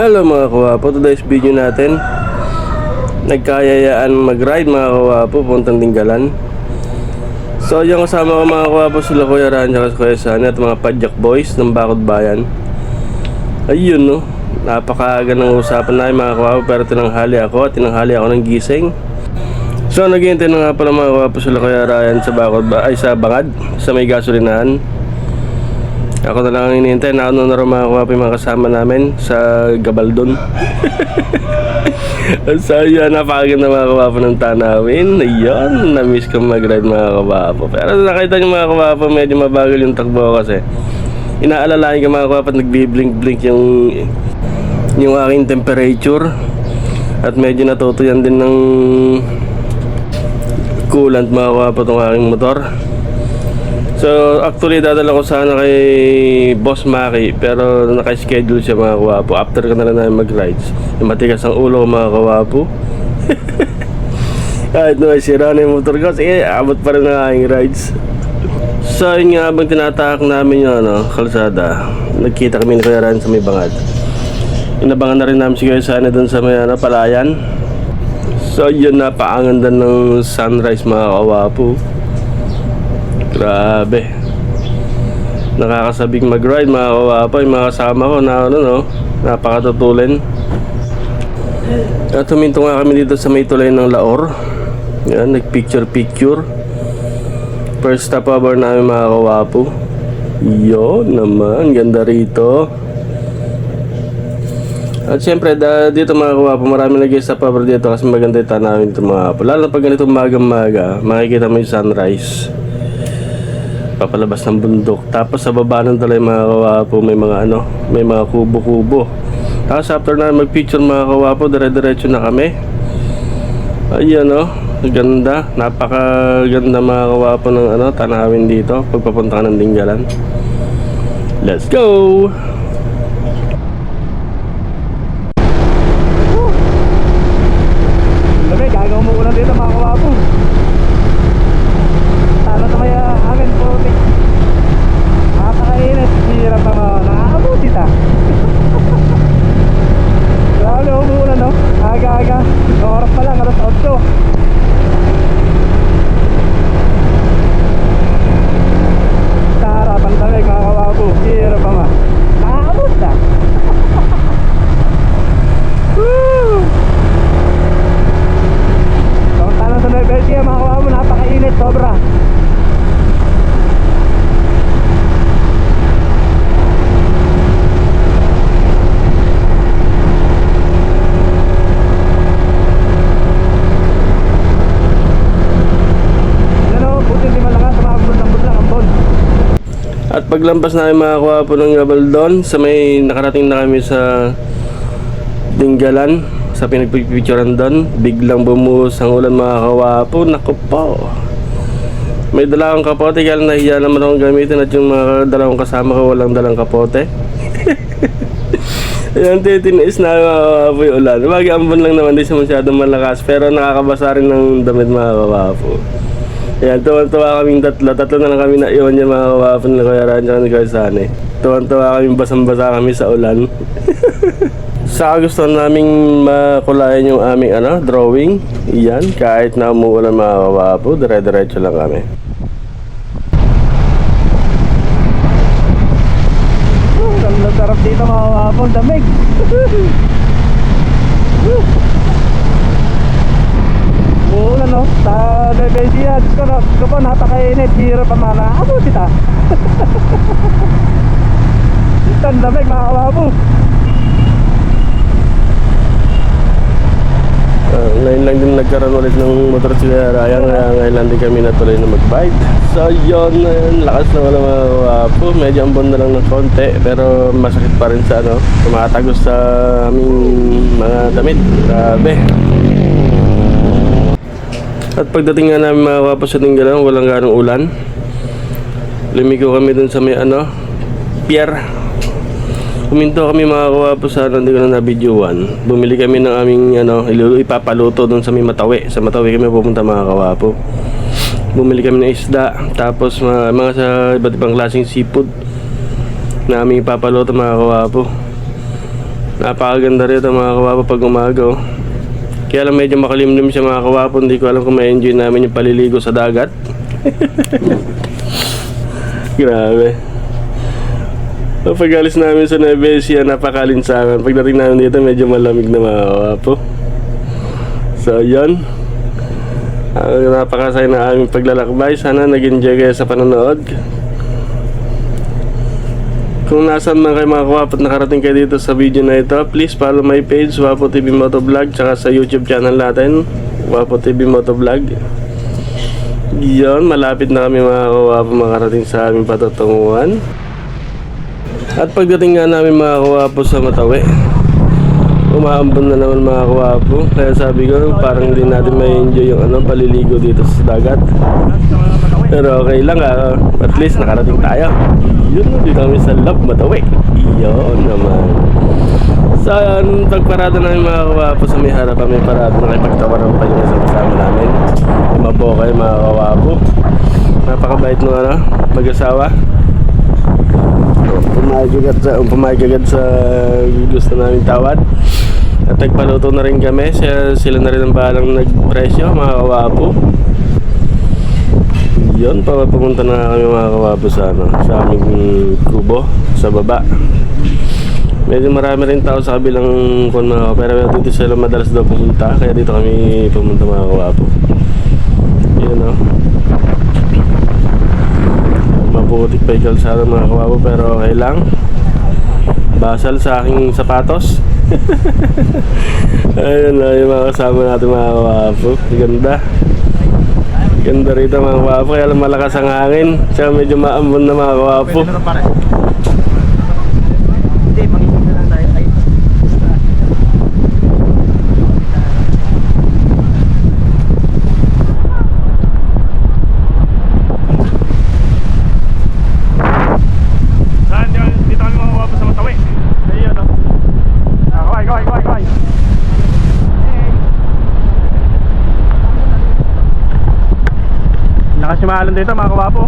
Hello mga kawapo, today's video natin nagkayayaan mag-ride mga kawapo puntang Dinggalan. So yung kasama ko mga kawapo sila Kuya Ran at Kuya Sani at mga Padjak Boys ng Bakod Bayan. Ayun no, napakaaga ng usapan namin mga kawapo, pero tinanghali ako ng gising. So naghihintay na nga pala mga kawapo sila Kuya Ryan sa sa Bangad, sa may gasolinahan. Ako na lang ang hinihintay, nauna na rin mga kawapo yung mga kasama namin sa Gabaldon. So yun, napakaganda mga kawapo ng tanawin. Ayun, na-miss ko mag-ride mga kawapo. Pero nakita nyo mga kawapo, medyo mabagal yung takbo kasi inaalalahin ka mga kawapo at nagbiblink-blink yung aking temperature. At medyo natutuyan din ng coolant mga kawapo itong aking motor. So actually dadala ko sana kay Boss Maki, pero naka-schedule siya mga kawapo. After ka na lang namin mag-rides, matigas ang ulo mga kawapo. Kahit na sira na yung motor ko, sige, abot pa rin ang aking rides. So yun nga, habang tinatahak namin yung kalsada, nagkita kami ni Kuya Ran sa may Bangad. Inabangan na rin namin si Kuya Sani dun sa may Palayan. So yun, napaanganda ng sunrise mga kawapo. Grabe, nakakasabing mag-ride mga kawapo. Yung mga kasama ko na napakatutulin. At huminto nga kami dito sa may tulay ng Laor. Yan, nagpicture-picture. First stopover namin mga kawapo. Yun naman, ganda rito. At syempre dito mga kawapo, marami nag-stopover dito kasi maganda yung tanawin ito mga kawapo. Lalo na pag ganito maga-maga, makikita mo yung sunrise papalabas ng bundok. Tapos sa baba ng talay mga kawapo, may mga kubo-kubo. Tapos after na mag-picture mga kawapo, dire-diretso na kami. Ayan ganda, napakaganda mga kawapo ng tanawin dito pagpapunta ka ng Dinggalan. Let's go! Sabi, gagawin mo ulan dito mga kawapo. Talo na kaya akin po. Nakakainit, hirap ang nakakabuti ta. Grabe, umuulan no? Aga-aga, oras pa lang, alas 8. Sa harapan talig mga kawapo, hirap ang nakakabuti ta. Woo! Samantalang sa Nueva Ecija mga kawapo, napakainit, sobra. At paglampas namin mga kawapo ng Gabaldon, sa may nakarating na kami sa Dinggalan, sa pinagpipicturan doon, biglang bumuhos ang ulan mga kawapo. Naku po, may dala akong kapote, kaya nahiya naman akong gamitin. At yung mga dalawang kasama ko walang dalang kapote. Ayan, titinis na mga kawapo yung ulan. Mag-ambon lang naman, di siya masyadong malakas, pero nakakabasa rin ng damit mga kawapo. Ayan, tuwan-tuwa kaming tatlo na lang kami na iwan niya mga kawapo na Kuya Ran at Kuya Sani. Tuwan-tuwa kaming basang-basa kami sa ulan. Sa gusto naming makulayan yung aming drawing. Iyan, kahit na umuulan mga kawapo, dire-diretso lang kami. Ganda sarap dito mga kawapo, damig. Uulan no, sa Nueva Ecija, gusto ko napakainit, hirap ang nakakabuti ta. Dito ang damig mga kawapo. Ngayon lang din nagkaroon ulit ng motor si Ryan, ngayon lang din kami natuloy na mag-bike. So yun, lakas na wala mga kawapo. Medyo ambon na lang ng konti, pero masakit pa rin sa tumatagos sa aming mga damit. Grabe. At pagdating nga namin mga kawapo sa Dinggalan, walang ganong ulan. Lumiko kami dun sa may pier. Huminto kami mga kawapo sa hindi ko na videoan. Bumili kami ng aming ipapaluto dun sa may Matawi. Sa Matawi kami pupunta mga kawapo. Bumili kami ng isda, tapos mga sa iba't ibang klaseng seafood na aming ipapaluto mga kawapo. Napakaganda rito mga kawapo pag umaga oh. Kaya lang medyo makalimlim siya mga kawapo. Hindi ko alam kung ma-enjoy namin yung paliligo sa dagat. Grabe. Pag alis namin sa Nevesia, napakalinsangan. Pagdating namin dito, medyo malamig na mga kawapo. So yun, napakasaya na aming paglalakbay. Sana nag-enjoy kayo sa panonood. Kung nasaan man kayo mga kawapo at nakarating kayo dito sa video na ito, please follow my page, Wapo TV Motovlog, tsaka sa YouTube channel natin, Wapo TV Motovlog. Yun, malapit na kami mga kawapo makarating sa aming patutunguhan. At pagdating nga namin mga kawapo sa Matawi, umaambon na naman mga kawapo. Kaya sabi ko, parang hindi natin may enjoy yung paliligo dito sa dagat. Pero okay lang at least nakarating tayo. Yun, dito kami sa Love Matawi. Yun naman. So yun, pagparada namin mga kawapo sa may harapan, may parada na kayo pagtawaran pa yung isang kasama namin. Mabokay mga kawapo. Napakabait nung mag-asawa. Pumayag agad sa gusto namin tawad. At nagpaluto na rin kami. Sila na rin ang bahalang nagpresyo mga kawapo. Yun, pumunta na kami mga kawapo sa aming kubo sa baba. Medyo marami rin tao sa kabilang mga, pero dito sila madalas daw pumunta, kaya dito kami pumunta mga kawapo. Yun o. Maputik pa yung kalsada mga kawapo, pero okay lang. Basal sa aking sapatos. Ayun na yung mga kasama natin mga kawapo. Ganda. Ganda rito mga kawapo, kaya lang malakas ang hangin. Tsaka medyo maambon na mga kawapo. Hindi, mangingi na lang tayo. Dito kami mga kawapo sa Matawi. Ayun o. Kaway. Nakasimahalan dito mga kawapo.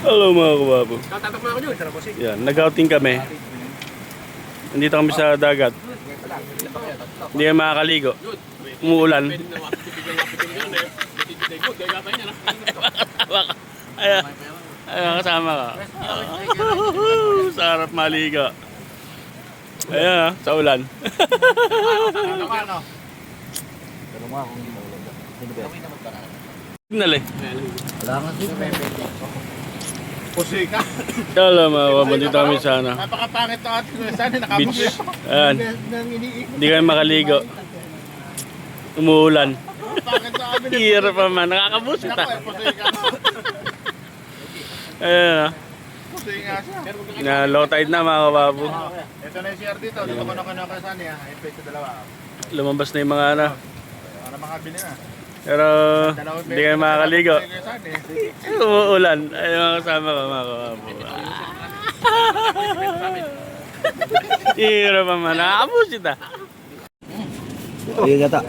Hello mga kawapo. Yan, nag-outing kami. Nandito kami sa dagat. Hindi kami makakaligo. Umuulan. Ayan, kasama ka. Sarap maligo. Ayan sa ulan. Signal eh. Wala nga dito. Pusika. Hello mga kawapo, dito kami sa Napakapangit ng ating sana nakabos. beach. Ayan. Hindi kami makaligo. Umuulan. Pangit sa amin. Hirap pa man, nakakabusit ah. Pusika. Ayan Pusika siya. na low tide na mga kawapo. Ito na yung CR dito. Dito ko na saan niya. Yung peso dalawa. Lumabas na yung mga Para makabili na. pero hindi kami makakaligo. Saan Umuulan. Ayun mga kasama ko mga kawapo. Hirap pa man, nakakabusit ah. Ayun yata.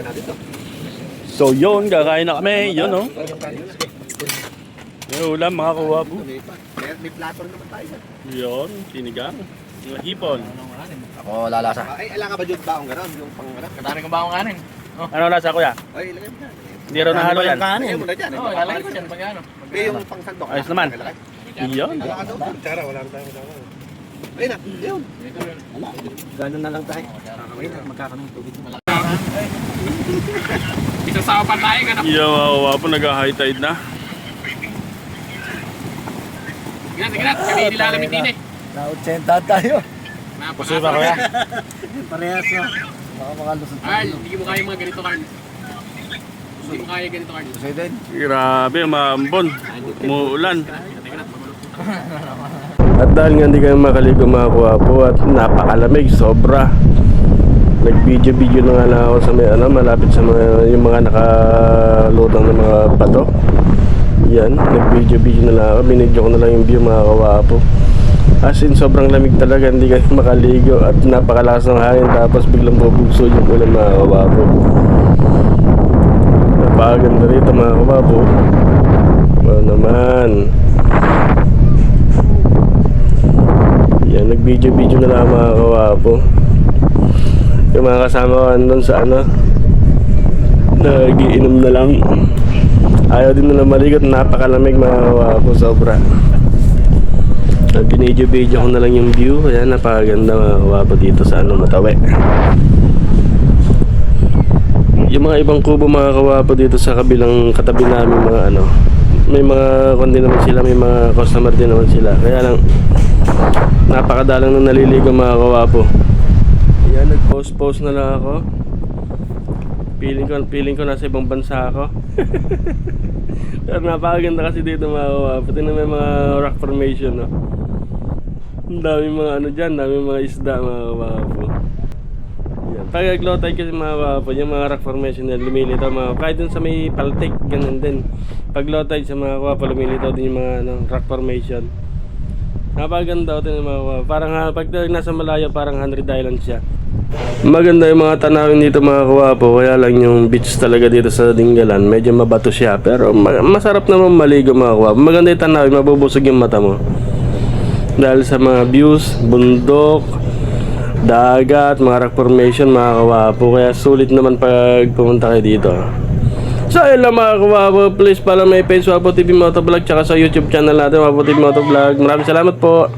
So yun, kakain na kami. Yun oh. May ulam mga kawapo. May plato naman tayo. Yun, sinigang. Mga hipon. Ako lalasa. Ay, alam ka ba dyan baong gano'n? Yung pang gano'n? Katarin ko baong kanin. Ano lasa kuya? Ay, ilagay mo dyan. Hindi raw nahalo yan. Ilagay mo na dyan. Oo, lalagay ko dyan pag ano. Yung pang sandok. Ayos naman. Yun. Tsara, wala na tayo. Ayun na, yun. Ganun na lang tayo. Magkakaroon ng tubig. Isasawa pa tayo, ganap. Yung mga kawapo, nag-high tide na. Sige na, kami nilalamig din eh. Na-80 tayo. Pusoy ba kuya? Parehas no. Baka makalusot Carl, hindi mo kaya mga ganito, Carl. Hindi mo kaya ganito, Carl. Kasi din. Grabe, maambon. Umuulan. At dahil nga hindi kayo makaligo mga kawapo at napakalamig, sobra. Nag-video na nga lang ako sa may malapit sa yung mga nakalutang ng mga bato. Yan, nag-video na lang ako. Binidyo ko na lang yung view mga kawapo. As in, sobrang lamig talaga, hindi kayo makaligo at napakalakas ng hangin tapos biglang bubugso yung ulan mga kawapo. Napakaganda rito mga kawapo. Ano naman. Yan, nag-video na lang mga kawapo. Yung mga kasama ko andun sa ano, nagiinom na lang. Ayaw din na maligot, napakalamig mga kawapo, sobra. Binidyo ko na lang yung view. Ayan, napakaganda mga kawapo dito sa ano, Matawe. Yung mga ibang kubo mga kawapo dito sa kabilang katabi namin mga ano, may mga kundi naman sila, may mga customer din naman sila. Kaya lang napakadalang na naliligo mga kawapo. Ayan, nag-post na lang ako. Feeling ko nasa ibang bansa ako. Pero napakaganda kasi dito mga kawapo. Tingnan may mga rock formation, no? Ang daming mga ano dyan, daming mga isda mga kawapo. Ayan. Pag low tide kasi mga kawapo, yung mga rock formation na lumilitaw mga kawapo. Kahit dun sa may Paltik, ganun din. Pag low tide sa mga kawapo, lumilitaw din yung mga ano, rock formation. Napakaganda ito yung mga kawapo. Parang pag nasa malayo, parang 100 Island siya. Maganda yung mga tanawin dito mga kawapo. Kaya lang yung beach talaga dito sa Dingalan, medyo mabato siya. Pero masarap naman maligo mga kawapo. Maganda yung tanawin, mabubusog yung mata mo. Dahil sa mga views, bundok, dagat, mga rock formation mga kawapo. Kaya sulit naman pag pumunta kayo dito. So ayun lang mga kawapo, please follow my page Wapo TV Motovlog, tsaka sa YouTube channel natin Wapo TV Motovlog. Maraming salamat po.